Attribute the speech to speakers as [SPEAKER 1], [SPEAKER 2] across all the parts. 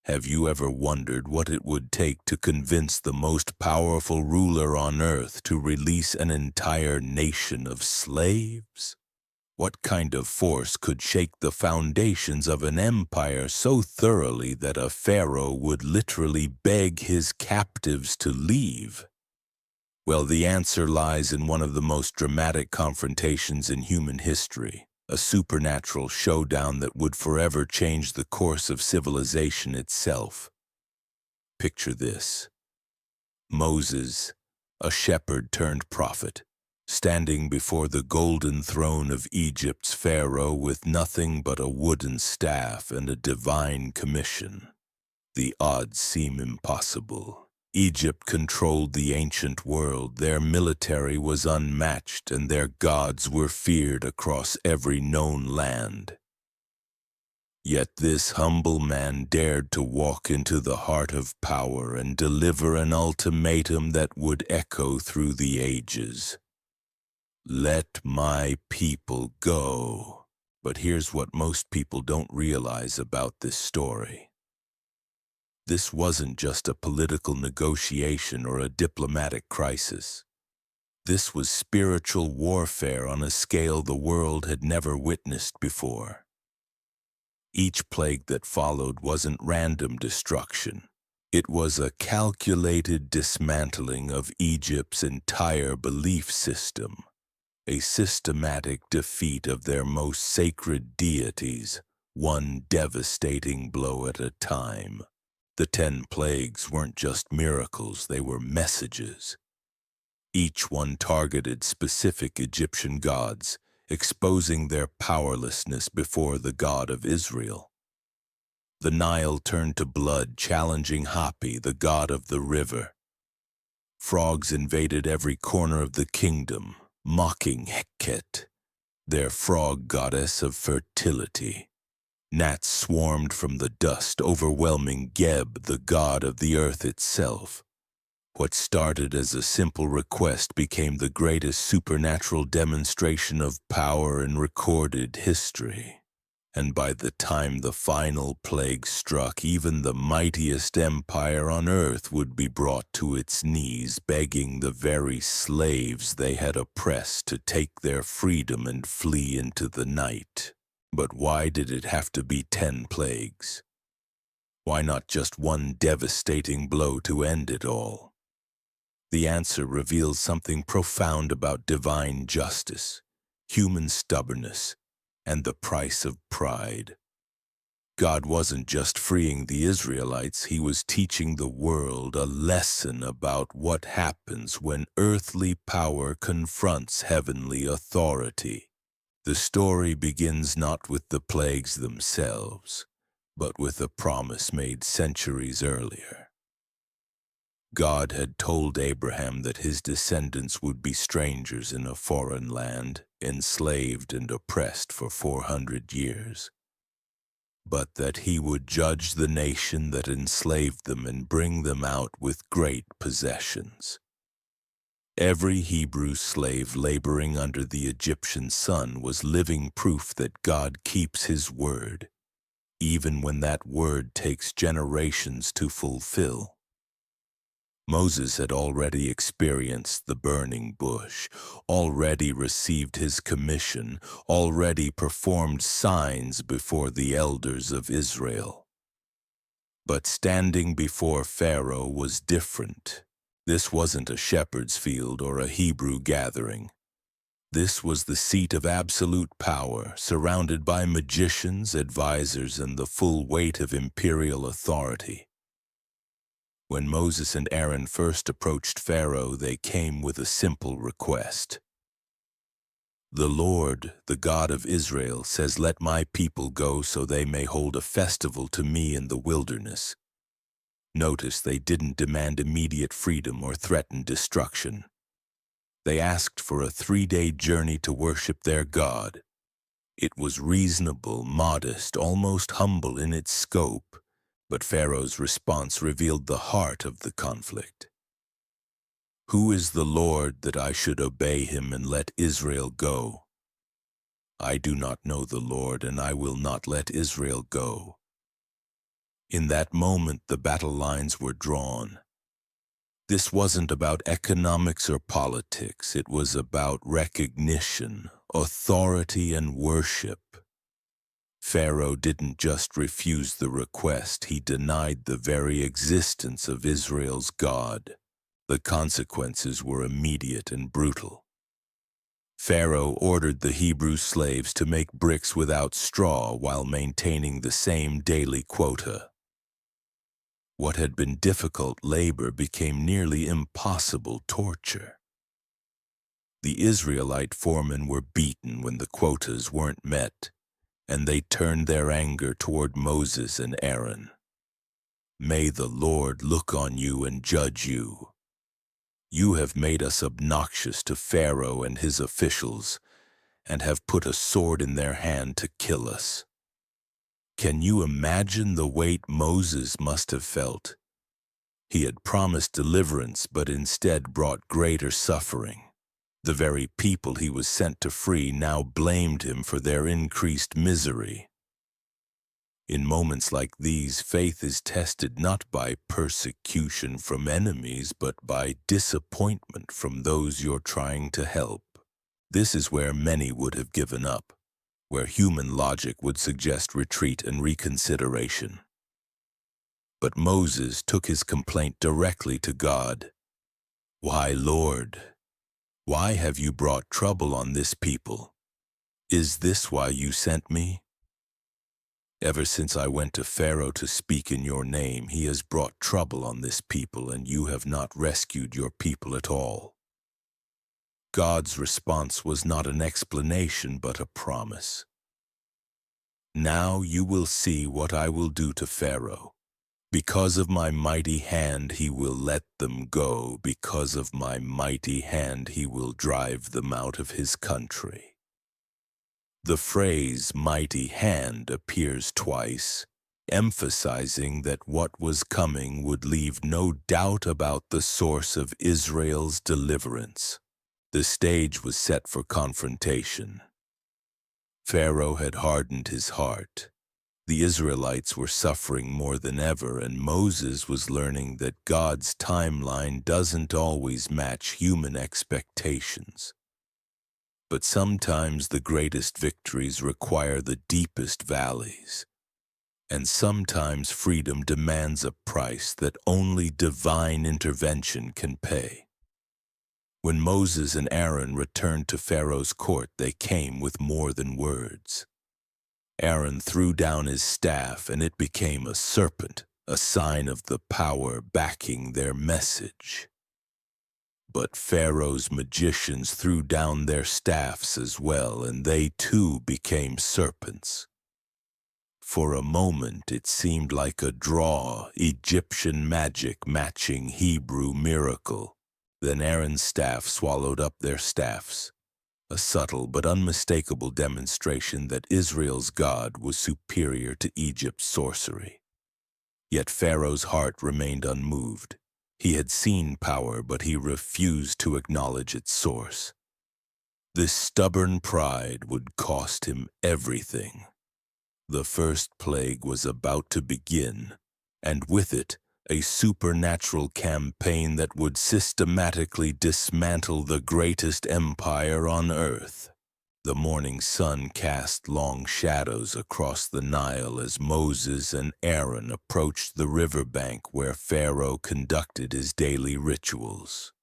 [SPEAKER 1] Have you ever wondered what it would take to convince the most powerful ruler on earth to release an entire nation of slaves? What kind of force could shake the foundations of an empire so thoroughly that a pharaoh would literally beg his captives to leave? Well, the answer lies in one of the most dramatic confrontations in human history, a supernatural showdown that would forever change the course of civilization itself. Picture this: Moses, a shepherd turned prophet, standing before the golden throne of Egypt's Pharaoh with nothing but a wooden staff and a divine commission. The odds seem impossible. Egypt controlled the ancient world, their military was unmatched, and their gods were feared across every known land. Yet this humble man dared to walk into the heart of power and deliver an ultimatum that would echo through the ages. Let my people go. But here's what most people don't realize about this story. This wasn't just a political negotiation or a diplomatic crisis. This was spiritual warfare on a scale the world had never witnessed before. Each plague that followed wasn't random destruction. It was a calculated dismantling of Egypt's entire belief system, a systematic defeat of their most sacred deities, one devastating blow at a time. The 10 plagues weren't just miracles, they were messages. Each one targeted specific Egyptian gods, exposing their powerlessness before the God of Israel. The Nile turned to blood, challenging Hapi, the god of the river. Frogs invaded every corner of the kingdom, mocking Heket, their frog goddess of fertility. Gnats swarmed from the dust, overwhelming Geb, the god of the earth itself. What started as a simple request became the greatest supernatural demonstration of power in recorded history. And by the time the final plague struck, even the mightiest empire on earth would be brought to its knees, begging the very slaves they had oppressed to take their freedom and flee into the night. But why did it have to be 10 plagues? Why not just one devastating blow to end it all? The answer reveals something profound about divine justice, human stubbornness, and the price of pride. God wasn't just freeing the Israelites, he was teaching the world a lesson about what happens when earthly power confronts heavenly authority. The story begins not with the plagues themselves, but with a promise made centuries earlier. God had told Abraham that his descendants would be strangers in a foreign land, enslaved and oppressed for 400 years, but that he would judge the nation that enslaved them and bring them out with great possessions. Every Hebrew slave laboring under the Egyptian sun was living proof that God keeps his word, even when that word takes generations to fulfill. Moses had already experienced the burning bush, already received his commission, already performed signs before the elders of Israel. But standing before Pharaoh was different. This wasn't a shepherd's field or a Hebrew gathering. This was the seat of absolute power, surrounded by magicians, advisors, and the full weight of imperial authority. When Moses and Aaron first approached Pharaoh, they came with a simple request. The Lord, the God of Israel, says, "Let my people go so they may hold a festival to me in the wilderness." Notice they didn't demand immediate freedom or threaten destruction. They asked for a 3-day journey to worship their God. It was reasonable, modest, almost humble in its scope, but Pharaoh's response revealed the heart of the conflict. "Who is the Lord that I should obey him and let Israel go? I do not know the Lord, and I will not let Israel go." In that moment, the battle lines were drawn. This wasn't about economics or politics. It was about recognition, authority, and worship. Pharaoh didn't just refuse the request, he denied the very existence of Israel's God. The consequences were immediate and brutal. Pharaoh ordered the Hebrew slaves to make bricks without straw while maintaining the same daily quota. What had been difficult labor became nearly impossible torture. The Israelite foremen were beaten when the quotas weren't met, and they turned their anger toward Moses and Aaron. "May the Lord look on you and judge you. You have made us obnoxious to Pharaoh and his officials, and have put a sword in their hand to kill us." Can you imagine the weight Moses must have felt? He had promised deliverance, but instead brought greater suffering. The very people he was sent to free now blamed him for their increased misery. In moments like these, faith is tested not by persecution from enemies, but by disappointment from those you're trying to help. This is where many would have given up, where human logic would suggest retreat and reconsideration. But Moses took his complaint directly to God. "Why, Lord, why have you brought trouble on this people? Is this why you sent me? Ever since I went to Pharaoh to speak in your name, he has brought trouble on this people, and you have not rescued your people at all." God's response was not an explanation, but a promise. "Now you will see what I will do to Pharaoh. Because of my mighty hand he will let them go. Because of my mighty hand he will drive them out of his country." The phrase "mighty hand" appears twice, emphasizing that what was coming would leave no doubt about the source of Israel's deliverance. The stage was set for confrontation. Pharaoh had hardened his heart. The Israelites were suffering more than ever, and Moses was learning that God's timeline doesn't always match human expectations. But sometimes the greatest victories require the deepest valleys, and sometimes freedom demands a price that only divine intervention can pay. When Moses and Aaron returned to Pharaoh's court, they came with more than words. Aaron threw down his staff, and it became a serpent, a sign of the power backing their message. But Pharaoh's magicians threw down their staffs as well, and they too became serpents. For a moment it seemed like a draw, Egyptian magic matching Hebrew miracle. Then Aaron's staff swallowed up their staffs, a subtle but unmistakable demonstration that Israel's God was superior to Egypt's sorcery. Yet Pharaoh's heart remained unmoved. He had seen power, but he refused to acknowledge its source. This stubborn pride would cost him everything. The first plague was about to begin, and with it, a supernatural campaign that would systematically dismantle the greatest empire on earth. The morning sun cast long shadows across the Nile as Moses and Aaron approached the riverbank where Pharaoh conducted his daily rituals.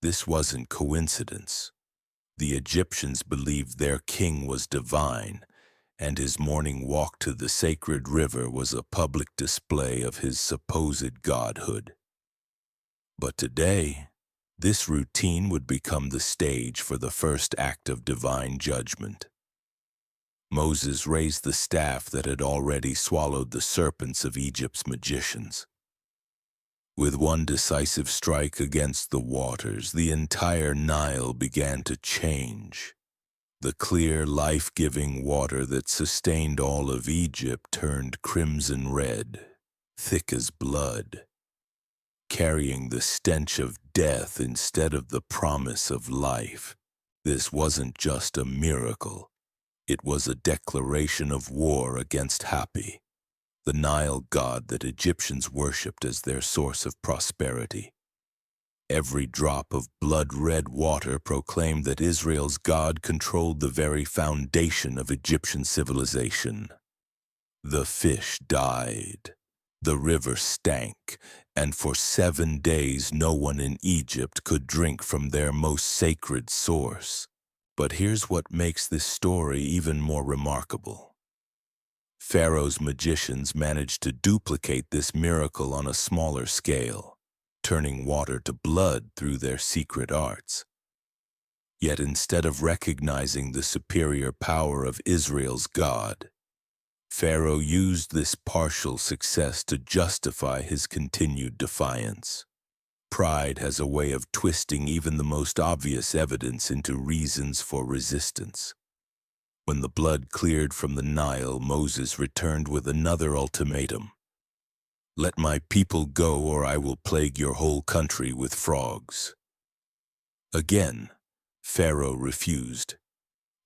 [SPEAKER 1] This wasn't coincidence. The Egyptians believed their king was divine, and his morning walk to the sacred river was a public display of his supposed godhood. But today, this routine would become the stage for the first act of divine judgment. Moses raised the staff that had already swallowed the serpents of Egypt's magicians. With one decisive strike against the waters, the entire Nile began to change. The clear, life-giving water that sustained all of Egypt turned crimson red, thick as blood, carrying the stench of death instead of the promise of life. This wasn't just a miracle. It was a declaration of war against Hapi. the Nile god that Egyptians worshipped as their source of prosperity. Every drop of blood-red water proclaimed that Israel's God controlled the very foundation of Egyptian civilization. The fish died, the river stank, and for 7 days no one in Egypt could drink from their most sacred source. But here's what makes this story even more remarkable. Pharaoh's magicians managed to duplicate this miracle on a smaller scale, turning water to blood through their secret arts. Yet instead of recognizing the superior power of Israel's God, Pharaoh used this partial success to justify his continued defiance. Pride has a way of twisting even the most obvious evidence into reasons for resistance. When the blood cleared from the Nile, Moses returned with another ultimatum. "Let my people go, or I will plague your whole country with frogs." Again, Pharaoh refused.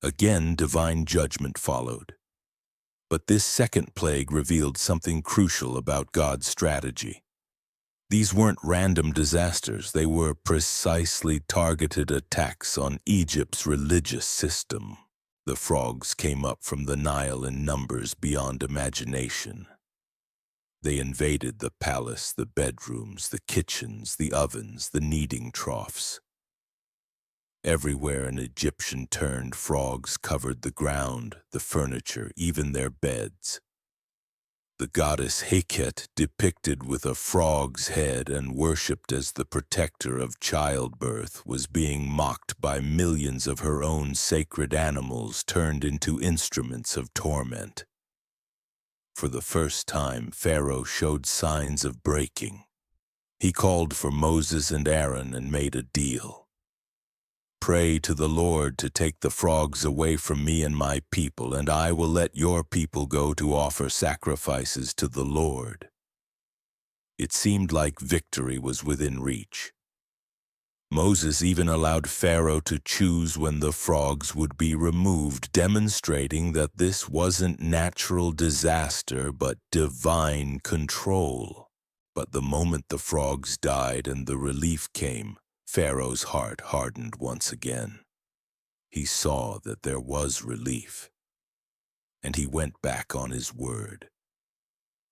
[SPEAKER 1] Again, divine judgment followed. But this second plague revealed something crucial about God's strategy. These weren't random disasters, they were precisely targeted attacks on Egypt's religious system. The frogs came up from the Nile in numbers beyond imagination. They invaded the palace, the bedrooms, the kitchens, the ovens, the kneading troughs. Everywhere an Egyptian turned, frogs covered the ground, the furniture, even their beds. The goddess Heket, depicted with a frog's head and worshipped as the protector of childbirth, was being mocked by millions of her own sacred animals turned into instruments of torment. For the first time, Pharaoh showed signs of breaking. He called for Moses and Aaron and made a deal. "Pray to the Lord to take the frogs away from me and my people, and I will let your people go to offer sacrifices to the Lord." It seemed like victory was within reach. Moses even allowed Pharaoh to choose when the frogs would be removed, demonstrating that this wasn't natural disaster but divine control. But the moment the frogs died and the relief came, Pharaoh's heart hardened once again. He saw that there was relief, and he went back on his word.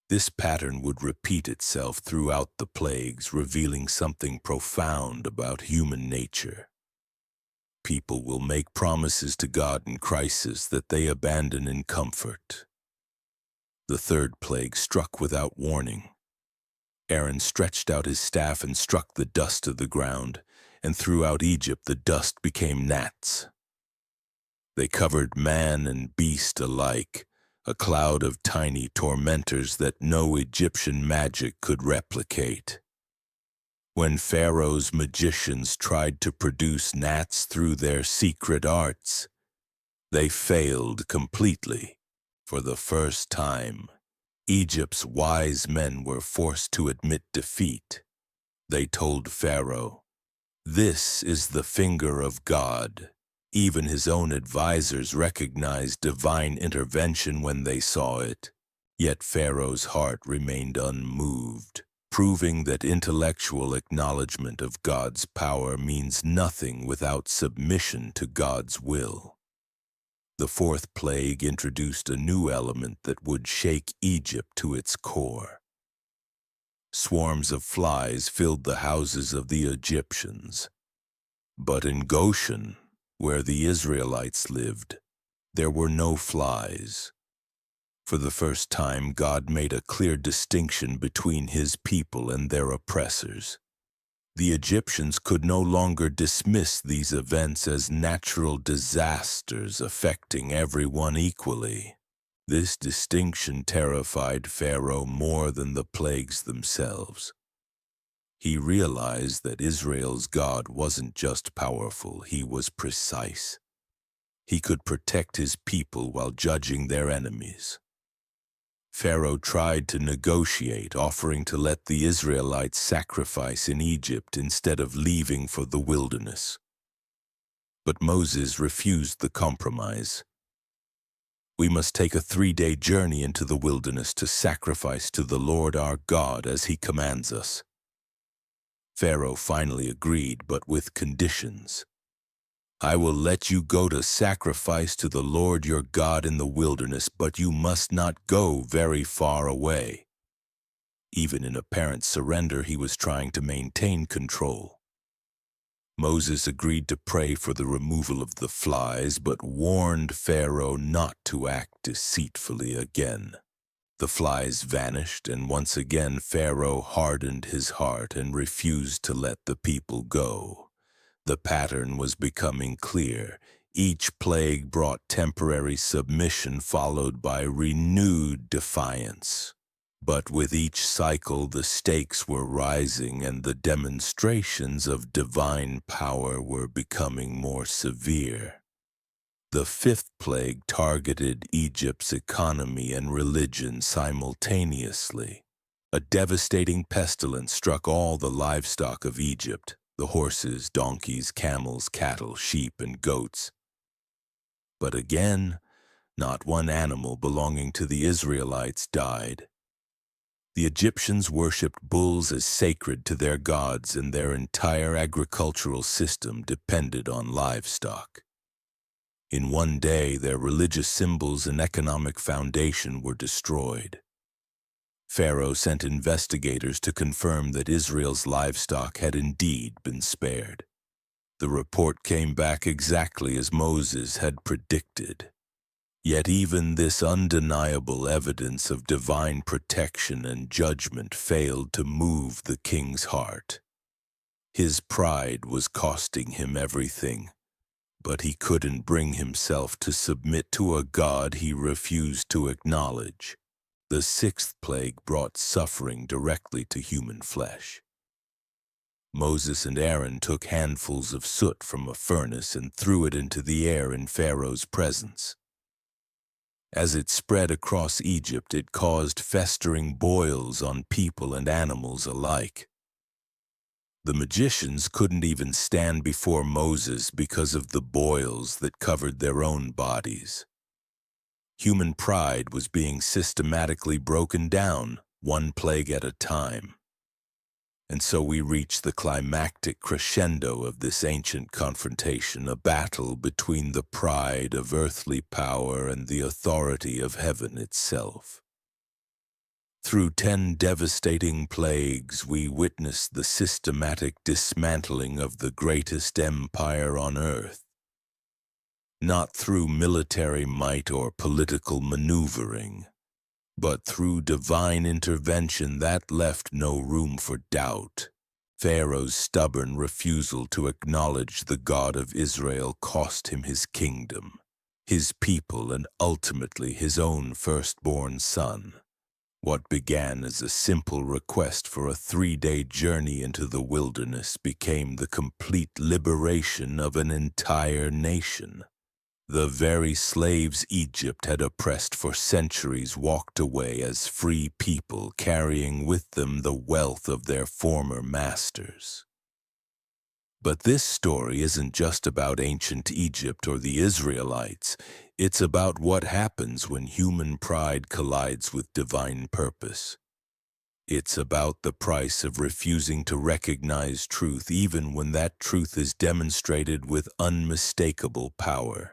[SPEAKER 1] This pattern would repeat itself throughout the plagues, revealing something profound about human nature. People will make promises to God in crisis that they abandon in comfort. The third plague struck without warning. Aaron stretched out his staff and struck the dust of the ground, and throughout Egypt the dust became gnats. They covered man and beast alike, a cloud of tiny tormentors that no Egyptian magic could replicate. When Pharaoh's magicians tried to produce gnats through their secret arts, they failed completely. For the first time, Egypt's wise men were forced to admit defeat. They told Pharaoh, "This is the finger of God." Even his own advisors recognized divine intervention when they saw it. Yet Pharaoh's heart remained unmoved, proving that intellectual acknowledgement of God's power means nothing without submission to God's will. The fourth plague introduced a new element that would shake Egypt to its core. Swarms of flies filled the houses of the Egyptians. But in Goshen, where the Israelites lived, there were no flies. For the first time, God made a clear distinction between his people and their oppressors. The Egyptians could no longer dismiss these events as natural disasters affecting everyone equally. This distinction terrified Pharaoh more than the plagues themselves. He realized that Israel's God wasn't just powerful, he was precise. He could protect his people while judging their enemies. Pharaoh tried to negotiate, offering to let the Israelites sacrifice in Egypt instead of leaving for the wilderness. But Moses refused the compromise. We must take a 3-day journey into the wilderness to sacrifice to the Lord our God as he commands us." Pharaoh finally agreed, but with conditions. "I will let you go to sacrifice to the Lord your God in the wilderness, but you must not go very far away." Even in apparent surrender, he was trying to maintain control. Moses agreed to pray for the removal of the flies, but warned Pharaoh not to act deceitfully again. The flies vanished, and once again Pharaoh hardened his heart and refused to let the people go. The pattern was becoming clear. Each plague brought temporary submission followed by renewed defiance. But with each cycle, the stakes were rising and the demonstrations of divine power were becoming more severe. The fifth plague targeted Egypt's economy and religion simultaneously. A devastating pestilence struck all the livestock of Egypt, the horses, donkeys, camels, cattle, sheep, and goats. But again, not one animal belonging to the Israelites died. The Egyptians worshipped bulls as sacred to their gods, and their entire agricultural system depended on livestock. In one day, their religious symbols and economic foundation were destroyed. Pharaoh sent investigators to confirm that Israel's livestock had indeed been spared. The report came back exactly as Moses had predicted. Yet even this undeniable evidence of divine protection and judgment failed to move the king's heart. His pride was costing him everything, but he couldn't bring himself to submit to a God he refused to acknowledge. The sixth plague brought suffering directly to human flesh. Moses and Aaron took handfuls of soot from a furnace and threw it into the air in Pharaoh's presence. As it spread across Egypt, it caused festering boils on people and animals alike. The magicians couldn't even stand before Moses because of the boils that covered their own bodies. Human pride was being systematically broken down, one plague at a time. And so we reach the climactic crescendo of this ancient confrontation, a battle between the pride of earthly power and the authority of heaven itself. Through 10 devastating plagues, we witness the systematic dismantling of the greatest empire on earth. Not through military might or political maneuvering, but through divine intervention that left no room for doubt. Pharaoh's stubborn refusal to acknowledge the God of Israel cost him his kingdom, his people, and ultimately his own firstborn son. What began as a simple request for a 3-day journey into the wilderness became the complete liberation of an entire nation. The very slaves Egypt had oppressed for centuries walked away as free people, carrying with them the wealth of their former masters. But this story isn't just about ancient Egypt or the Israelites. It's about what happens when human pride collides with divine purpose. It's about the price of refusing to recognize truth even when that truth is demonstrated with unmistakable power.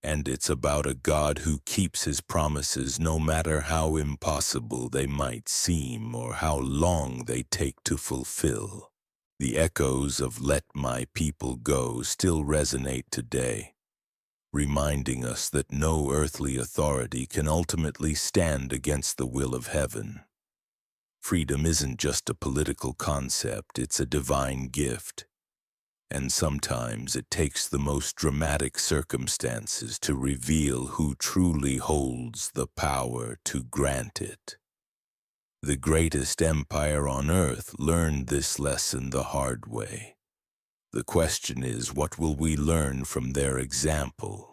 [SPEAKER 1] And it's about a God who keeps his promises no matter how impossible they might seem or how long they take to fulfill. The echoes of "Let my people go" still resonate today, reminding us that no earthly authority can ultimately stand against the will of heaven. Freedom isn't just a political concept, it's a divine gift. And sometimes it takes the most dramatic circumstances to reveal who truly holds the power to grant it. The greatest empire on earth learned this lesson the hard way. The question is, what will we learn from their example?